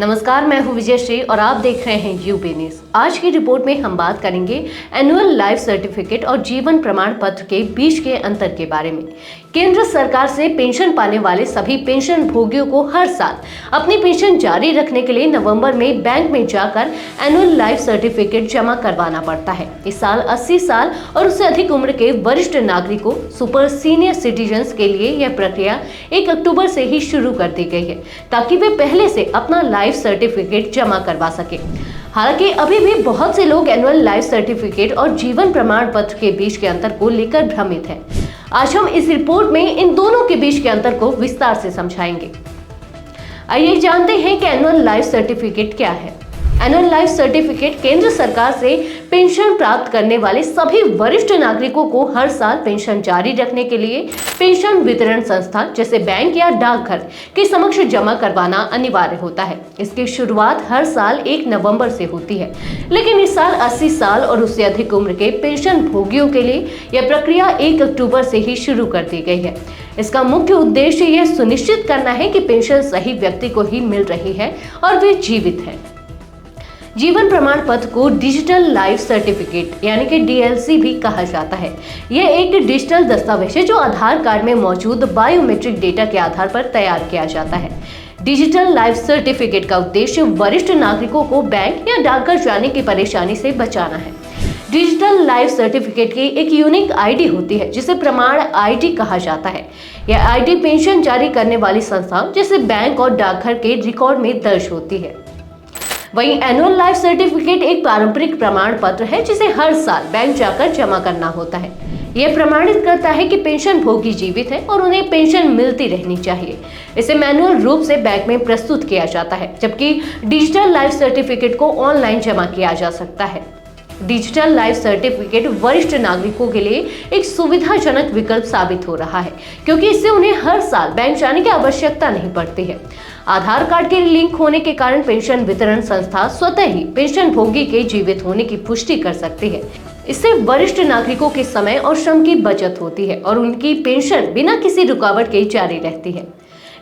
नमस्कार, मैं हूं विजयश्री और आप देख रहे हैं यूबी न्यूज। आज की रिपोर्ट में हम बात करेंगे एनुअल लाइफ सर्टिफिकेट और जीवन प्रमाण पत्र के बीच के अंतर के बारे में। केंद्र सरकार से पेंशन पाने वाले सभी पेंशन भोगियों को हर साल अपनी पेंशन जारी रखने के लिए नवंबर में बैंक में जाकर एनुअल लाइफ सर्टिफिकेट जमा करवाना पड़ता है। इस साल 80 साल और उससे अधिक उम्र के वरिष्ठ नागरिकों, सुपर सीनियर सिटीजन्स के लिए यह प्रक्रिया 1 अक्टूबर से ही शुरू कर दी गई है, ताकि वे पहले से अपना लाइफ सर्टिफिकेट जमा करवा सके। हालांकि अभी भी बहुत से लोग एनुअल लाइफ सर्टिफिकेट और जीवन प्रमाण पत्र के बीच के अंतर को लेकर भ्रमित हैं। आज हम इस रिपोर्ट में इन दोनों के बीच के अंतर को विस्तार से समझाएंगे। आइए जानते हैं कि एनुअल लाइफ सर्टिफिकेट क्या है। एनुअल लाइफ सर्टिफिकेट केंद्र सरकार से पेंशन प्राप्त करने वाले सभी वरिष्ठ नागरिकों को हर साल पेंशन जारी रखने के लिए पेंशन वितरण संस्था जैसे बैंक या डाकघर के समक्ष जमा करवाना अनिवार्य होता है। इसकी शुरुआत हर साल 1 नवंबर से होती है, लेकिन इस साल 80 साल और उससे अधिक उम्र के पेंशन भोगियों के लिए यह प्रक्रिया 1 अक्टूबर से ही शुरू कर दी गई है। इसका मुख्य उद्देश्य यह सुनिश्चित करना है कि पेंशन सही व्यक्ति को ही मिल रही है और वे जीवित हैं। जीवन प्रमाण पत्र को डिजिटल लाइफ सर्टिफिकेट यानी कि डीएलसी भी कहा जाता है। यह एक डिजिटल दस्तावेज है जो आधार कार्ड में मौजूद बायोमेट्रिक डेटा के आधार पर तैयार किया जाता है। डिजिटल लाइफ सर्टिफिकेट का उद्देश्य वरिष्ठ नागरिकों को बैंक या डाकघर जाने की परेशानी से बचाना है। डिजिटल लाइफ सर्टिफिकेट की एक यूनिक आईडी होती है जिसे प्रमाण आईडी कहा जाता है। यह आईडी पेंशन जारी करने वाली संस्थाओं जैसे बैंक और डाकघर के रिकॉर्ड में दर्ज होती है। वहीं एनुअल लाइफ सर्टिफिकेट एक पारंपरिक प्रमाण पत्र है जिसे हर साल बैंक जाकर जमा करना होता है। यह प्रमाणित करता है कि पेंशन भोगी जीवित है और उन्हें पेंशन मिलती रहनी चाहिए। इसे मैनुअल रूप से बैंक में प्रस्तुत किया जाता है, जबकि डिजिटल लाइफ सर्टिफिकेट को ऑनलाइन जमा किया जा सकता है। डिजिटल लाइफ सर्टिफिकेट वरिष्ठ नागरिकों के लिए एक सुविधाजनक विकल्प साबित हो रहा है, क्योंकि इससे उन्हें हर साल बैंक जाने की आवश्यकता नहीं पड़ती है। आधार कार्ड के लिंक होने के कारण पेंशन वितरण संस्था स्वतः ही पेंशन भोगी के जीवित होने की पुष्टि कर सकती है। इससे वरिष्ठ नागरिकों के समय और श्रम की बचत होती है और उनकी पेंशन बिना किसी रुकावट के जारी रहती है।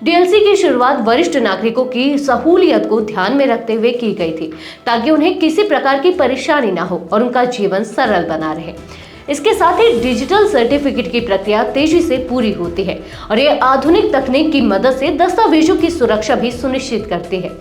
डीएलसी की शुरुआत वरिष्ठ नागरिकों की सहूलियत को ध्यान में रखते हुए की गई थी, ताकि उन्हें किसी प्रकार की परेशानी ना हो और उनका जीवन सरल बना रहे। इसके साथ ही डिजिटल सर्टिफिकेट की प्रक्रिया तेजी से पूरी होती है और ये आधुनिक तकनीक की मदद से दस्तावेजों की सुरक्षा भी सुनिश्चित करती है।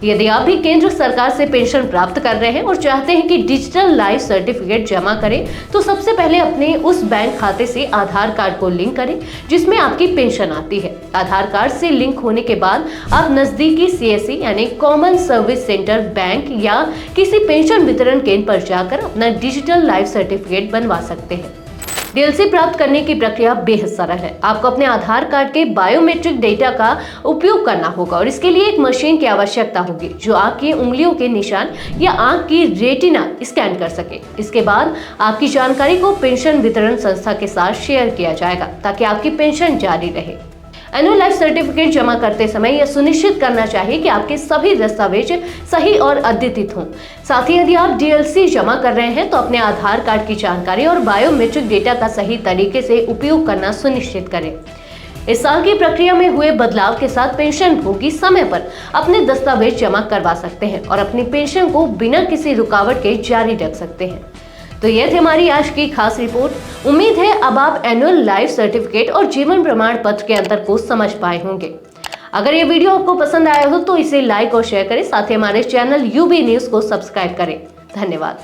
यदि आप भी केंद्र सरकार से पेंशन प्राप्त कर रहे हैं और चाहते हैं कि डिजिटल लाइफ सर्टिफिकेट जमा करें, तो सबसे पहले अपने उस बैंक खाते से आधार कार्ड को लिंक करें जिसमें आपकी पेंशन आती है। आधार कार्ड से लिंक होने के बाद आप नजदीकी सीएससी यानी कॉमन सर्विस सेंटर, बैंक या किसी पेंशन वितरण केंद्र पर जाकर अपना डिजिटल लाइफ सर्टिफिकेट बनवा सकते हैं। डीएलसी प्राप्त करने की प्रक्रिया बेहद सरल है। आपको अपने आधार कार्ड के बायोमेट्रिक डेटा का उपयोग करना होगा और इसके लिए एक मशीन की आवश्यकता होगी जो आपकी उंगलियों के निशान या आंख की रेटिना स्कैन कर सके। इसके बाद आपकी जानकारी को पेंशन वितरण संस्था के साथ शेयर किया जाएगा ताकि आपकी पेंशन जारी रहे। एनुअल लाइफ सर्टिफिकेट जमा करते समय यह सुनिश्चित करना चाहिए कि आपके सभी दस्तावेज सही और अद्यतित हों। साथ ही यदि आप डीएलसी जमा कर रहे हैं तो अपने आधार कार्ड की जानकारी और बायोमेट्रिक डेटा का सही तरीके से उपयोग करना सुनिश्चित करें। इस साल की प्रक्रिया में हुए बदलाव के साथ पेंशन भोगी समय पर अपने दस्तावेज जमा करवा सकते हैं और अपनी पेंशन को बिना किसी रुकावट के जारी रख सकते हैं। तो यह थी हमारी आज की खास रिपोर्ट। उम्मीद है अब आप एनुअल लाइफ सर्टिफिकेट और जीवन प्रमाण पत्र के अंतर को समझ पाए होंगे। अगर ये वीडियो आपको पसंद आया हो तो इसे लाइक और शेयर करें। साथ ही हमारे चैनल यूबी न्यूज को सब्सक्राइब करें। धन्यवाद।